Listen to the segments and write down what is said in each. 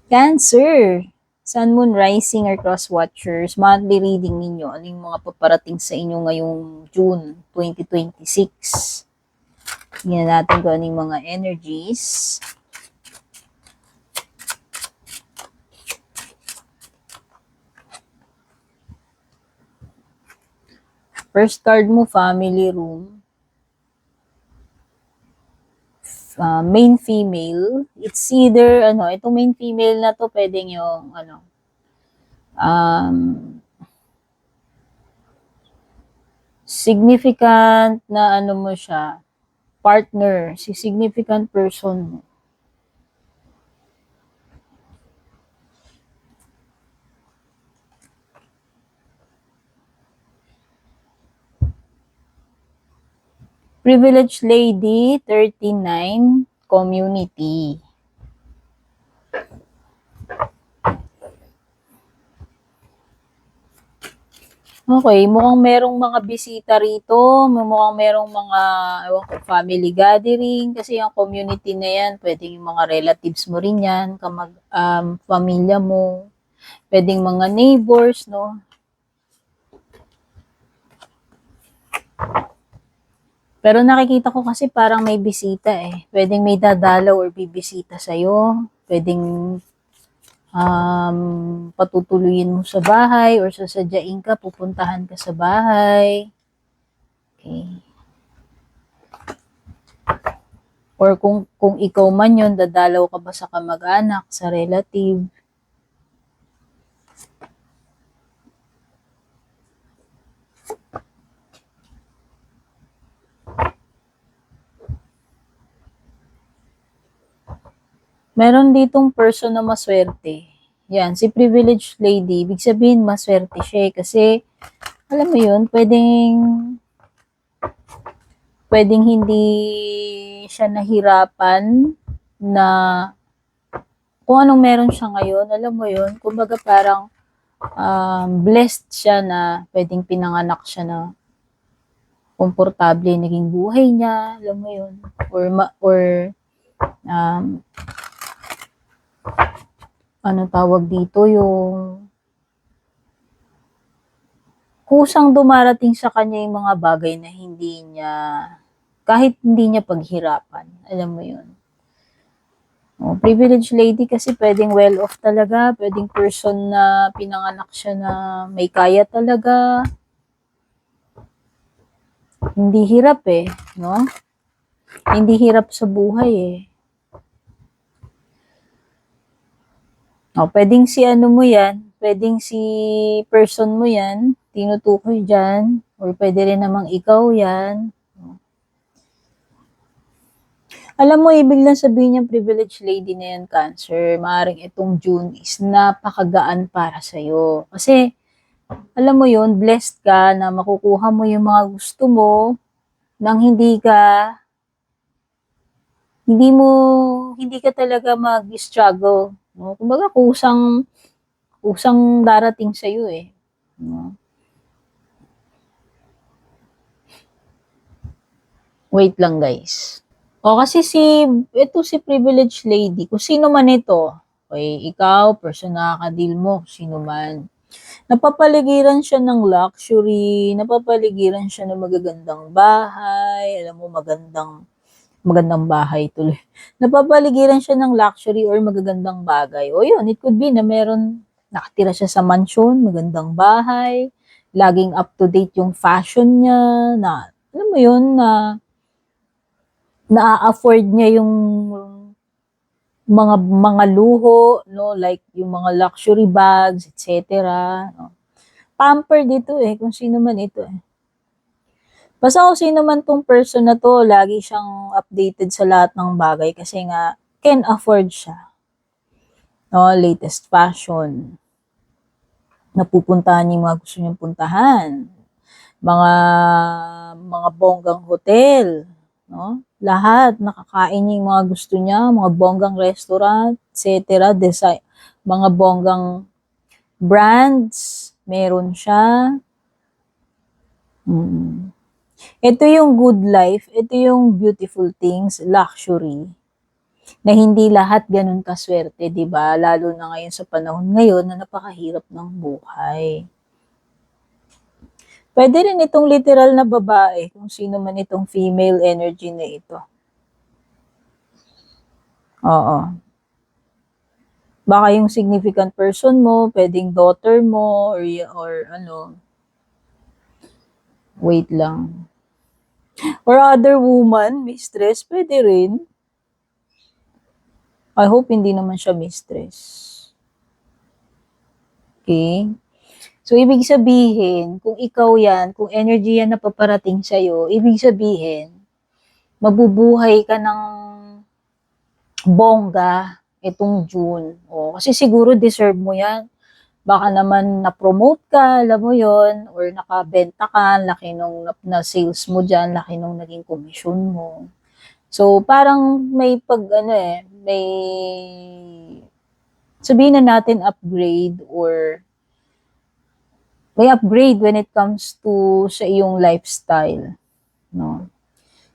Cancer, Sun, Moon, Rising, or Cross Watchers, monthly reading ninyo. Ano yung mga paparating sa inyo ngayong June 2026? Tingnan natin kung ano yung mga energies. First card mo, family room. Main female. It's either, itong main female na to, pwedeng yung, significant na mo siya, partner, si significant person mo. Privileged Lady, 39, community. Okay, mukhang merong mga bisita rito, mukhang merong mga family gathering, kasi yung community na yan, pwedeng yung mga relatives mo rin yan, pamilya mo, pwedeng mga neighbors, no? Pero nakikita ko kasi parang may bisita eh. Pwedeng may dadalaw or bibisita sa'yo. Pwedeng patutuluyin mo sa bahay or sasadyain ka, pupuntahan ka sa bahay. Okay. Or kung ikaw man yun, dadalaw ka ba sa kamag-anak, sa relative. Meron ditong person na maswerte. Yan, si privileged lady, ibig sabihin maswerte siya kasi, alam mo yun, pwedeng hindi siya nahirapan na kung anong meron siya ngayon, alam mo yun, kumbaga parang blessed siya na pwedeng pinanganak siya na komportable naging buhay niya, alam mo yun, or ano tawag dito, yung kusang dumarating sa kanya yung mga bagay na kahit hindi niya paghirapan, alam mo yun. Privileged lady kasi pwedeng well-off talaga, pwedeng person na pinanganak siya na may kaya talaga. Hindi hirap eh, no? Hindi hirap sa buhay eh. Pwedeng si ano mo yan, pwedeng si person mo yan, tinutukoy dyan, or pwede rin namang ikaw yan. Alam mo, ibig lang sabihin yung privileged lady na yan, Cancer, maaaring itong June is napakagaan para sa'yo. Kasi, alam mo yun, blessed ka na makukuha mo yung mga gusto mo nang hindi ka talaga mag-struggle. No? Kumbaga, kusang darating sa'yo eh. No? Wait lang guys. Kasi ito si privileged lady, kung sino man ito, okay, ikaw, person na nakakadil mo, sino man. Napapaligiran siya ng luxury, napapaligiran siya ng magagandang bahay, alam mo, magandang bahay tuloy. Napapaligiran siya ng luxury or magagandang bagay. O yun, it could be na nakatira siya sa mansion, magandang bahay, laging up to date yung fashion niya, na, alam mo yun, na na-afford niya yung mga luho, no, like yung mga luxury bags, etc. No. Pamper dito eh, kung sino man ito eh. Basta kung sino man tong person na to, lagi siyang updated sa lahat ng bagay kasi nga can afford siya. No, latest fashion. Napupuntahan niya yung mga gusto niyang puntahan. Mga bonggang hotel, no? Lahat nakakain niya yung mga gusto niya, mga bonggang restaurant, etc. Design, mga bonggang brands, meron siya. Ito yung good life, ito yung beautiful things, luxury. Na hindi lahat ganun kaswerte, 'di ba? Lalo na ngayon sa panahon ngayon na napakahirap ng buhay. Puwede rin itong literal na babae, kung sino man itong female energy na ito. Oo. Baka yung significant person mo, puwedeng daughter mo or ano, wait lang. Or other woman, mistress, puwede rin. I hope hindi naman siya mistress. Okay? So, ibig sabihin, kung ikaw yan, kung energy yan na paparating sa'yo, ibig sabihin, mabubuhay ka ng bongga itong June. O, kasi siguro deserve mo yan. Baka naman na-promote ka, alam mo yon, or nakabenta ka, laki nung na sales mo dyan, laki nung naging komisyon mo. So, parang may may sabihin na natin upgrade or may upgrade when it comes to sa iyong lifestyle, no?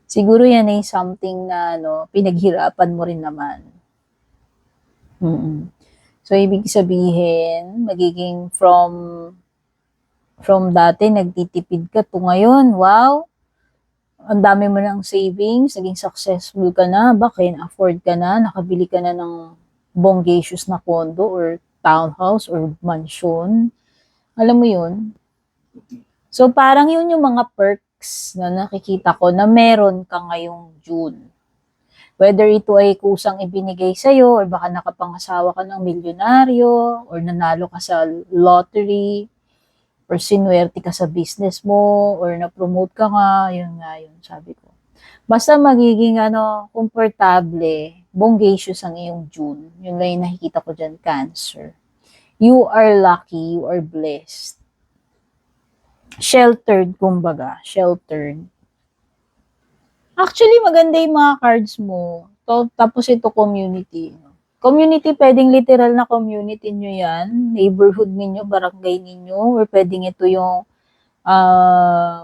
Siguro yan ay something na pinaghirapan mo rin naman. So ibig sabihin, magiging from dati nagtitipid ka to ngayon, wow, ang dami mo ng savings, naging successful ka na, baka afford ka na, nakabili ka na ng bonggacious na condo or townhouse or mansion. Alam mo yun? So, parang yun yung mga perks na nakikita ko na meron ka ngayong June. Whether ito ay kusang ibinigay sa'yo or baka nakapangasawa ka ng milyonaryo or nanalo ka sa lottery or sinuwerte ka sa business mo or na-promote ka nga, yun sabi ko. Basta magiging komportable, bonggacious ang iyong June. Yun lang yung nakikita ko dyan, Cancer. You are lucky, you are blessed. Sheltered, kumbaga. Sheltered. Actually, maganda yung mga cards mo. Tapos ito, community. Community, pwedeng literal na community nyo yan. Neighborhood ninyo, barangay ninyo. Or pwedeng ito yung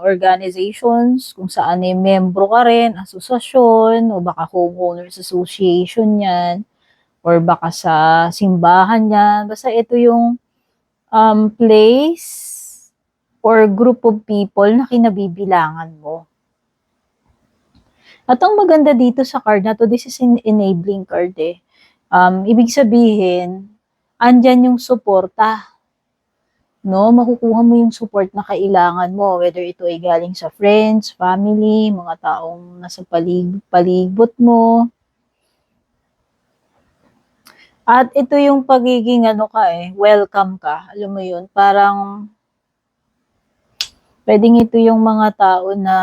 organizations, kung saan ay membro ka rin, asosasyon, o baka homeowners association yan. Or baka sa simbahan yan. Basta ito yung place or group of people na kinabibilangan mo. At ang maganda dito sa card na to, this is an enabling card eh. Ibig sabihin, andyan yung suporta. No? Makukuha mo yung support na kailangan mo, whether ito ay galing sa friends, family, mga taong nasa palibot mo. At ito yung pagiging welcome ka. Alam mo yun, parang pwedeng ito yung mga tao na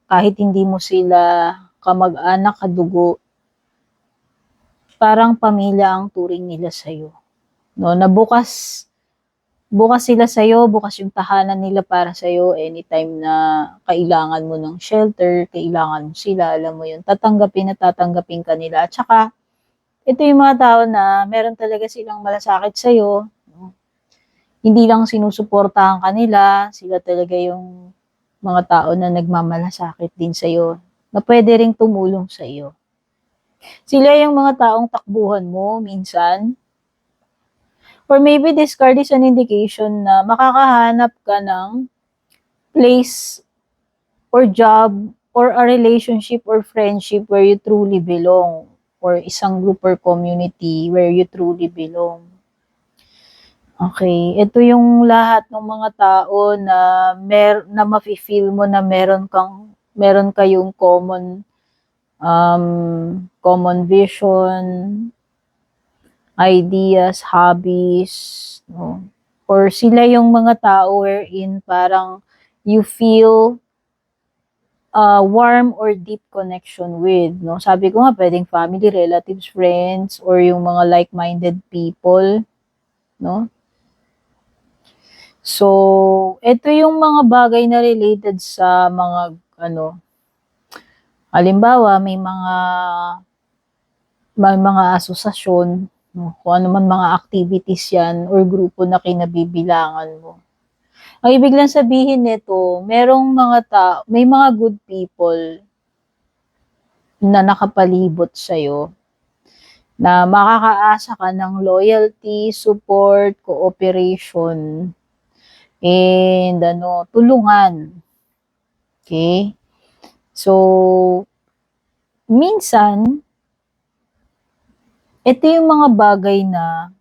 kahit hindi mo sila kamag-anak, kadugo, parang pamilya ang turing nila sa'yo. No, na bukas sila sa'yo, bukas yung tahanan nila para sa'yo anytime na kailangan mo ng shelter, kailangan mo sila, alam mo yun, tatanggapin ka nila. At saka, ito yung mga tao na meron talaga silang malasakit sa'yo, no? Hindi lang sinusuportahan ka nila, sila talaga yung mga tao na nagmamalasakit din sa'yo, na pwede ring tumulong sa iyo. Sila yung mga taong takbuhan mo minsan. Or maybe this card is an indication na makakahanap ka ng place or job or a relationship or friendship where you truly belong. Or isang group or community where you truly belong. Okay, ito yung lahat ng mga tao na na mafe-feel mo na meron kayong common vision, ideas, hobbies, no? Or sila yung mga tao wherein parang you feel warm or deep connection with, no? Sabi ko nga, pwedeng family, relatives, friends, or yung mga like-minded people, no? So, ito yung mga bagay na related sa mga, halimbawa, may mga asosasyon, no? Kung ano man mga activities yan, or grupo na kinabibilangan mo. Ang ibig lang sabihin nito, may mga good people na nakapalibot sa'yo, na makakaasa ka ng loyalty, support, cooperation, and tulungan. Okay? So, minsan, ito yung mga bagay na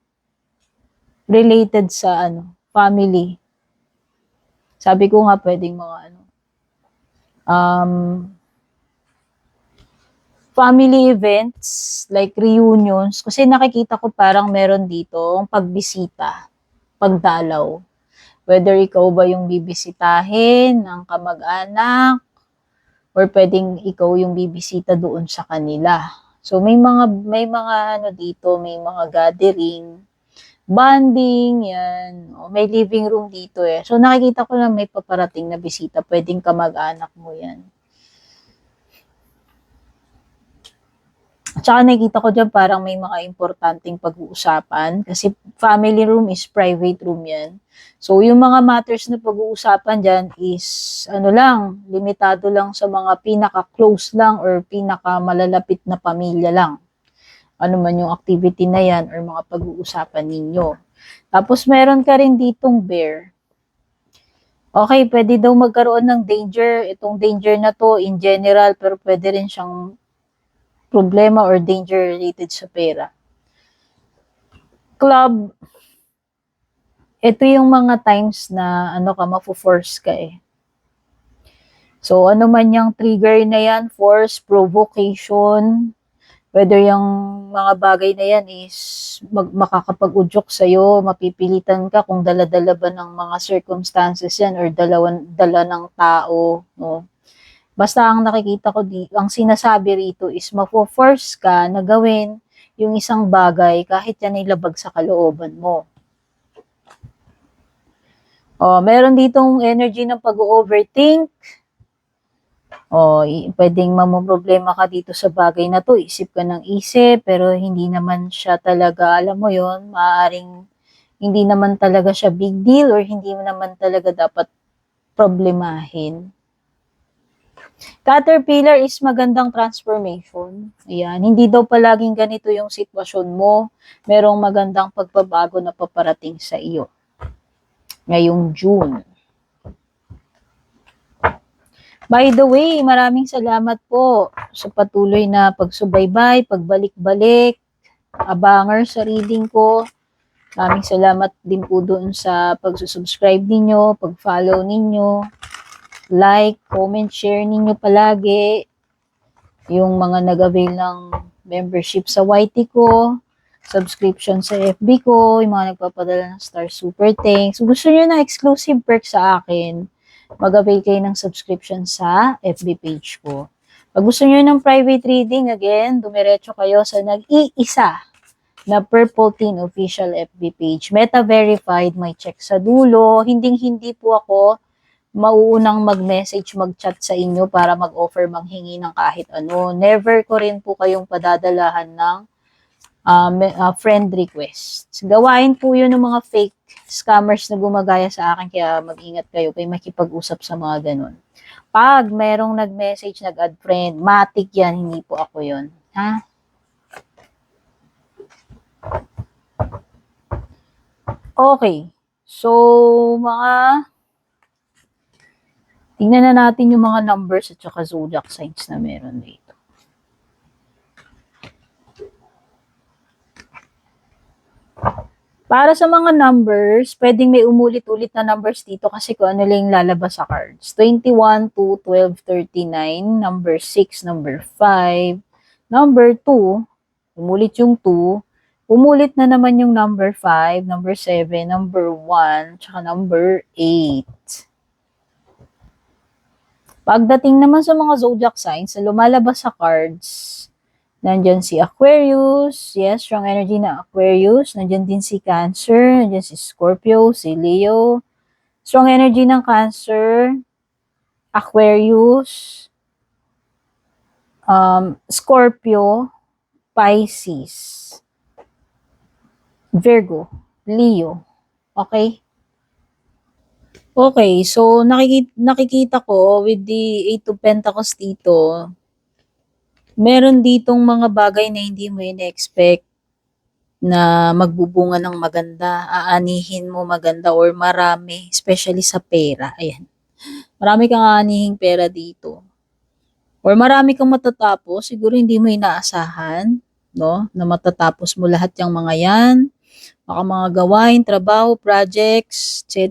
related sa family. Sabi ko nga pwedeng mga um, family events like reunions kasi nakikita ko parang meron dito pagbisita, pagdalaw. Whether ikaw ba yung bibisitahin ng kamag-anak or pwedeng ikaw yung bibisita doon sa kanila. So may mga dito, may mga gathering, bonding, yan. O, may living room dito eh. So nakikita ko na may paparating na bisita, pwedeng kamag-anak mo yan. At saka nakikita ko dyan parang may mga importanteng pag-uusapan kasi family room is private room yan. So yung mga matters na pag-uusapan dyan is limitado lang sa mga pinaka-close lang or pinaka-malalapit na pamilya lang. Ano man yung activity na yan or mga pag-uusapan ninyo. Tapos meron ka rin ditong bear. Okay, pwede daw magkaroon ng danger. Itong danger na to in general pero pwede rin siyang problema or danger related sa pera. Club, ito yung mga times na mafo-force ka eh. So, ano man yung trigger na yan, force, provocation, whether yung mga bagay na yan is makakapag-udyok sa'yo, mapipilitan ka kung dala-dala ba ng mga circumstances yan or dala ng tao, no? Basta ang nakikita ko ang sinasabi rito is mafo-force ka na gawin yung isang bagay kahit yan ay labag sa kalooban mo. Meron ditong energy ng pag-overthink. Pwedeng mamumroblema ka dito sa bagay na to. Isip ka ng isip, pero hindi naman siya talaga, alam mo yon, maaaring hindi naman talaga siya big deal or hindi naman talaga dapat problemahin. Caterpillar is magandang transformation. Ayan, hindi daw palaging ganito yung sitwasyon mo. Merong magandang pagbabago na paparating sa iyo. Ngayong June. By the way, maraming salamat po sa patuloy na pagsubaybay, pagbalik-balik, abanger sa reading ko. Maraming salamat din po doon sa pagsusubscribe ninyo, pag-follow ninyo, like, comment, share ninyo palagi. Yung mga nag-avail ng membership sa YT ko, subscription sa FB ko, yung mga nagpapadala ng Star Super Thanks. Gusto nyo na exclusive perk sa akin, mag-avail kayo ng subscription sa FB page ko. Pag gusto nyo ng private reading, again, dumiretso kayo sa nag-iisa na Purple Teen official FB page. Meta verified, may check sa dulo. Hindi po ako mauunang mag-message, mag-chat sa inyo para mag-offer, manghingi ng kahit ano. Never ko rin po kayong padadalahan ng friend requests. Gawain po yun ng mga fake scammers na gumagaya sa akin, kaya mag-ingat kayo kay makipag-usap sa mga ganun. Pag merong nag-message, nag-add friend, matik yan, hindi po ako yun. Ha? Okay. So, tingnan na natin yung mga numbers at saka zodiac signs na meron dito. Para sa mga numbers, pwedeng may umulit-ulit na numbers dito kasi kung ano lang lalabas sa cards. 21, 2, 12, 39, number 6, number 5, number 2, umulit yung 2, umulit na naman yung number 5, number 7, number 1, tsaka number 8. Pagdating naman sa mga zodiac signs na lumalabas sa cards, nandyan si Aquarius, yes, strong energy na Aquarius. Nandyan din si Cancer, nandyan si Scorpio, si Leo. Strong energy ng Cancer, Aquarius, Scorpio, Pisces, Virgo, Leo. Okay? Okay, so nakikita ko with the 8 of Pentacles dito, Meron ditong mga bagay na hindi mo in-expect na magbubunga ng maganda, aanihin mo maganda or marami, especially sa pera. Ayan. Marami kang aanihing pera dito. Or marami kang matatapos, siguro hindi mo inaasahan, no? Na matatapos mo lahat yung mga yan. Baka mga gawain, trabaho, projects, etc.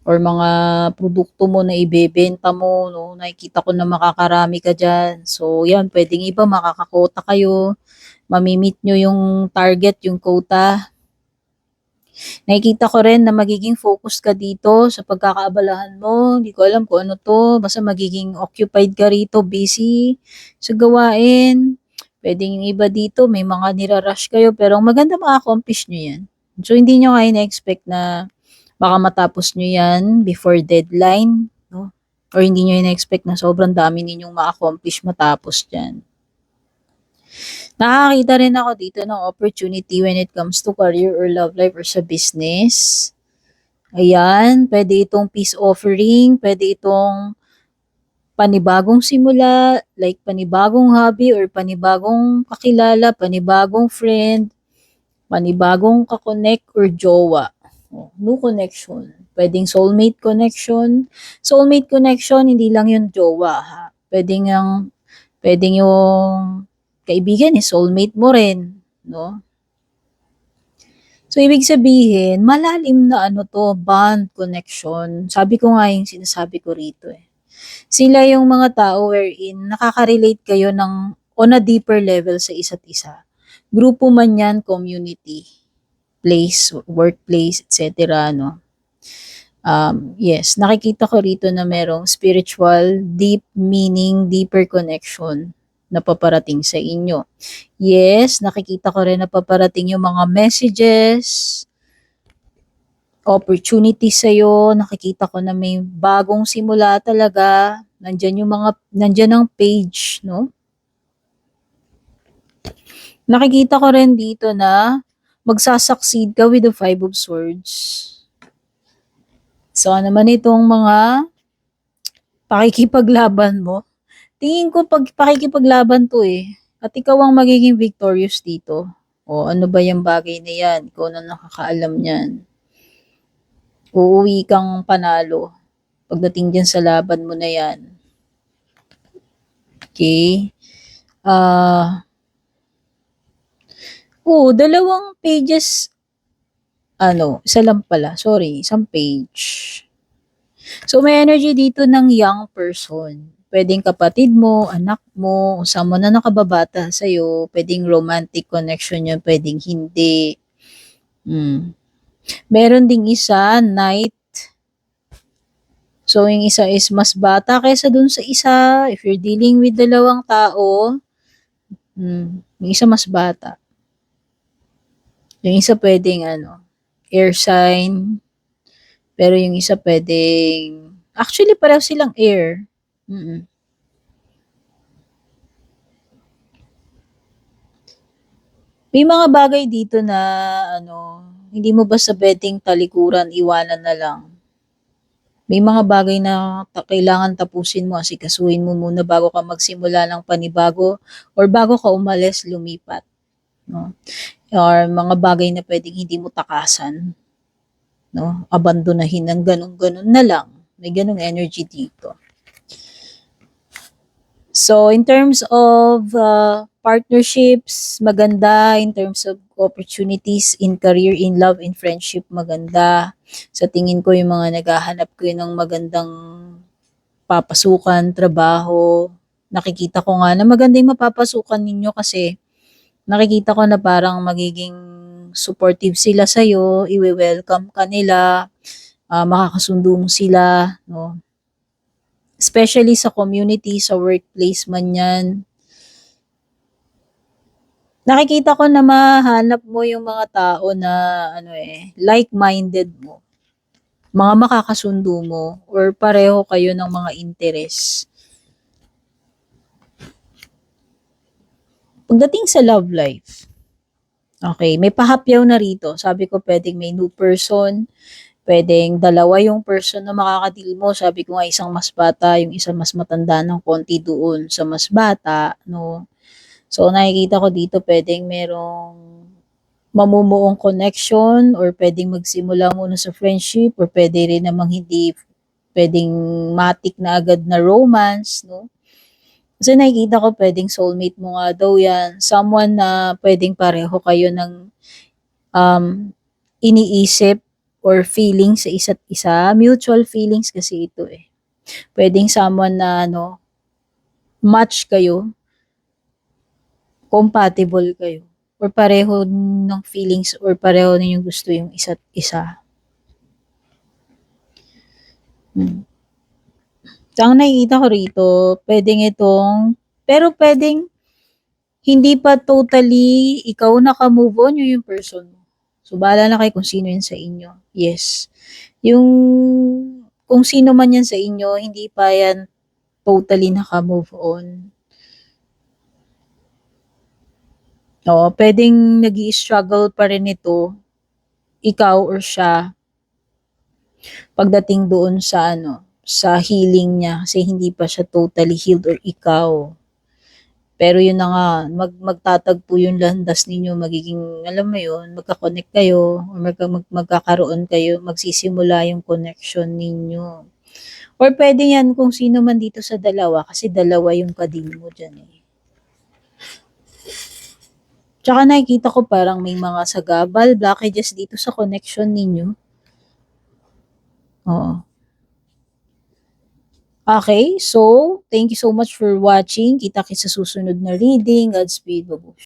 Or mga produkto mo na ibebenta mo, no? Nakikita ko na makakarami ka dyan. So, yan, pwedeng iba, makakakota kayo. Mamimit nyo yung target, yung quota. Nakikita ko rin na magiging focus ka dito sa pagkakaabalahan mo. Hindi ko alam kung ano to. Basta magiging occupied ka rito, busy sa gawain. Pwedeng yung iba dito, may mga nirarush kayo, pero ang maganda ma-accomplish nyo yan. So, hindi nyo kayo na-expect na baka matapos nyo yan before deadline, no? Or hindi nyo na-expect na sobrang dami ninyong ma-accomplish matapos dyan. Nakakita rin ako dito ng opportunity when it comes to career or love life or sa business. Ayan, pwede itong peace offering, pwede itong panibagong simula, like panibagong hobby or panibagong kakilala, panibagong friend, panibagong kakonect or jowa. New connection. Pwedeng soulmate connection. Soulmate connection, hindi lang yung jowa, ha? Pwedeng yung kaibigan, soulmate mo rin, no? So, ibig sabihin, malalim na ano to, bond, connection. Sabi ko nga yung sinasabi ko rito eh. Sila yung mga tao wherein nakaka-relate kayo ng on a deeper level sa isa't isa. Grupo man yan, community, place, workplace, etc. No? Yes, nakikita ko rito na merong spiritual, deep meaning, deeper connection na paparating sa inyo. Yes, nakikita ko rin na paparating yung mga messages, opportunities sa'yo. Nakikita ko na may bagong simula talaga. Nandyan ang page, no? Nakikita ko rin dito na magsasucceed ka with the Five of Swords. So, ano naman itong mga pakikipaglaban mo? Tingin ko pag pakikipaglaban to eh. At ikaw ang magiging victorious dito. O ano ba yung bagay na yan? Ikaw na nakakaalam niyan. Uuwi kang panalo pagdating dyan sa laban mo na yan. Okay? Dalawang pages. Isa lang pala. Sorry, isang page. So, may energy dito ng young person. Pwedeng kapatid mo, anak mo, someone na nakababata sa'yo. Pwedeng romantic connection yun, pwedeng hindi. Meron ding isa, knight. So, yung isa is mas bata kaysa dun sa isa. If you're dealing with dalawang tao, yung isa mas bata. Yung isa pwedeng air sign. Pero yung isa pwedeng, actually pareho silang air. May mga bagay dito na hindi mo basta pwedeng talikuran, iwanan na lang. May mga bagay na kailangan tapusin mo, asikasuhin mo muna bago ka magsimula ng panibago or bago ka umalis, lumipat. No? Or mga bagay na pwedeng hindi mo takasan. No? Abandonahin ng ganun-ganun na lang. May ganung energy dito. So, in terms of partnerships, maganda. In terms of opportunities in career, in love, in friendship, maganda. Sa tingin ko, yung mga naghahanap ko ng magandang papasukan, trabaho, nakikita ko nga na maganda yung mapapasukan ninyo kasi nakikita ko na parang magiging supportive sila sa'yo, i-welcome ka nila, makakasundo mo sila, no? Especially sa community, sa workplace man yan. Nakikita ko na mahanap mo yung mga tao na like-minded mo. Mga makakasundo mo or pareho kayo ng mga interest. Pagdating sa love life, okay, may pahapyaw na rito. Sabi ko pwedeng may new person, Puwedeng dalawa yung person na makaka-deal mo. Sabi ko nga isang mas bata, yung isa mas matanda ng konti doon sa mas bata 'no. So, nakikita ko dito puwedeng merong mamumuong connection or puwedeng magsimula muna sa friendship or puwede rin namang hindi puwedeng matik na agad na romance 'no. Kasi nakikita ko puwedeng soulmate mo nga daw 'yan, someone na puwedeng pareho kayo ng, iniisip or feeling sa isa't isa, mutual feelings kasi ito, eh. Puwedeng someone na ano, match kayo, compatible kayo, or pareho ng feelings or pareho ninyong gusto yung isa't isa. So, ang nakikita ko rito, puwedeng itong pero puwedeng hindi pa totally ikaw naka-move on, yun yung person mo. So, bahala na kayo kung sino yun sa inyo. Yes. Yung kung sino man yan sa inyo, hindi pa yan totally naka-move on. Oo, puwedeng nag-i-struggle pa rin ito, ikaw or siya, pagdating doon sa ano, sa healing niya kasi hindi pa siya totally healed or ikaw. Pero yun na nga, magtatagpo yung landas ninyo, magiging, alam mo yun, magka-connect kayo, or magkakaroon kayo, magsisimula yung connection ninyo. Or pwede yan kung sino man dito sa dalawa, kasi dalawa yung kadil mo dyan eh. Tsaka nakikita ko parang may mga sagabal, blockages dito sa connection ninyo. Oo. Okay, so, thank you so much for watching. Kita-kits sa susunod na reading. Godspeed, babush.